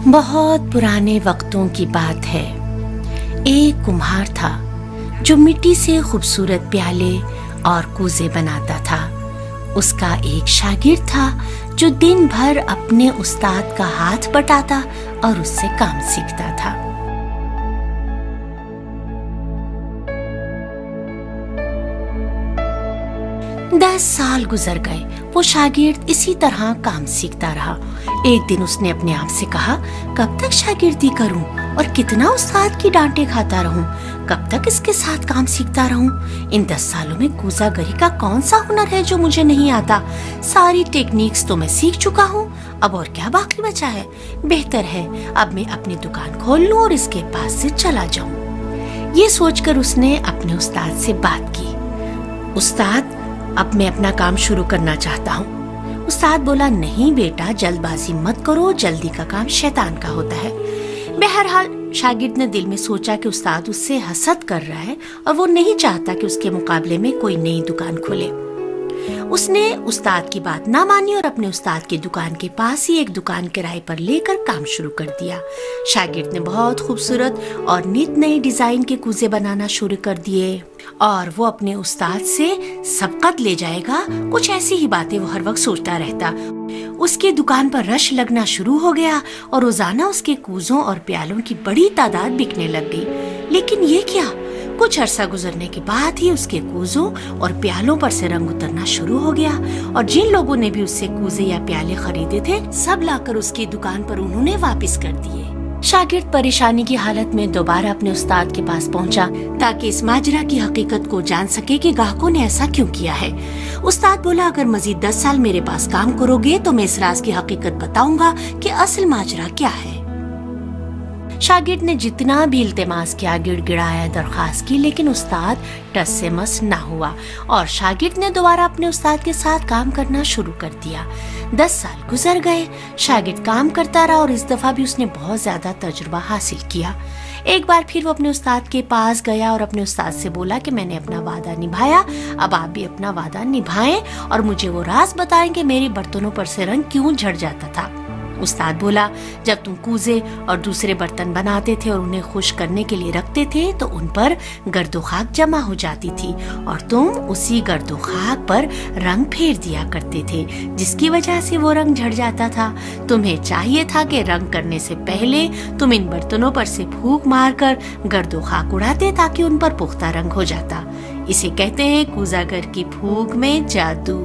बहुत पुराने वक्तों की बात है। एक कुम्हार था जो मिट्टी से खूबसूरत प्याले और कूजे बनाता था। उसका एक शागिर्द था जो दिन भर अपने उस्ताद का हाथ बटाता और उससे काम सीखता था। दस साल गुजर गए। वो शागिर्द इसी तरह काम सीखता रहा। एक दिन उसने अपने आप से कहा, कब तक शागिर्दी करूं और कितना उस्ताद की डांटे खाता रहूं? कब तक इसके साथ काम सीखता रहूं? इन 10 सालों में कूजागरी का कौन सा हुनर है जो मुझे नहीं आता? सारी टेक्निक्स तो मैं सीख चुका हूं, अब और क्या बाकी बचा है? बेहतर है अब मैं अपनी दुकान खोल लूं और इसके पास से चला जाऊं। ये सोचकर उसने अपने उस्ताद से बात की। उस्ताद, अब मैं अपना काम शुरू करना चाहता हूँ। उस्ताद बोला, नहीं बेटा, जल्दबाजी मत करो, जल्दी का काम शैतान का होता है। बहरहाल शागिर्द ने दिल में सोचा कि उस्ताद उससे हसद कर रहा है और वो नहीं चाहता कि उसके मुकाबले में कोई नई दुकान खोले। उसने उस्ताद की बात ना मानी और अपने उस्ताद की दुकान के पास ही एक दुकान किराए पर लेकर काम शुरू कर दिया। शागिर्द ने बहुत खूबसूरत और नित नए डिजाइन के कूजे बनाना शुरू कर दिए और वो अपने उस्ताद से सबकत ले जाएगा, कुछ ऐसी ही बातें वो हर वक्त सोचता रहता। उसकी दुकान पर रश लगना शुरू हो गया और रोजाना उसके कूजों और प्यालों की बड़ी तादाद बिकने लग गई। लेकिन ये क्या, कुछ अरसा गुजरने के बाद ही उसके कूजों और प्यालों पर से रंग उतरना शुरू हो गया और जिन लोगों ने भी उससे कूजे या प्याले खरीदे थे, सब लाकर उसकी दुकान पर उन्होंने वापस कर दिए। शागिर्द परेशानी की हालत में दोबारा अपने उस्ताद के पास पहुंचा ताकि इस माजरा की हकीकत को जान सके कि ग्राहकों ने ऐसा क्यों किया है। उस्ताद बोला, अगर मजीद 10 साल मेरे पास काम करोगे तो मैं इस राज की हकीकत बताऊंगा कि असल माजरा क्या है। शागिर्द ने जितना भी इल्तिमास किया, गिड़गिड़ाया, दरख्वास्त की, लेकिन उस्ताद टस से मस ना हुआ और शागिर्द ने दोबारा अपने उस्ताद के साथ काम करना शुरू कर दिया। 10 साल गुजर गए। शागिर्द काम करता रहा और इस दफा भी उसने बहुत ज्यादा तजुर्बा हासिल किया। एक बार फिर वो अपने उस्ताद के पास गया और अपने उस्ताद से बोला कि मैंने अपना वादा निभाया, अब आप भी अपना वादा निभाएं और मुझे वो राज बताएं कि मेरे बर्तनों पर से रंग क्यों झड़ जाता था। उस्ताद बोला, जब तुम कूजे और दूसरे बर्तन बनाते थे और उन्हें खुश करने के लिए रखते थे तो उन पर गर्दो खाक जमा हो जाती थी और तुम उसी गर्दो खाक पर रंग फेर दिया करते थे, जिसकी वजह से वो रंग झड़ जाता था। तुम्हें चाहिए था कि रंग करने से पहले तुम इन बर्तनों पर से फूंक मारकर गर्दो खाक उड़ाते ताकि उन पर पुख्ता रंग हो जाता। इसे कहते हैं कूजागर की फूंक में जादू।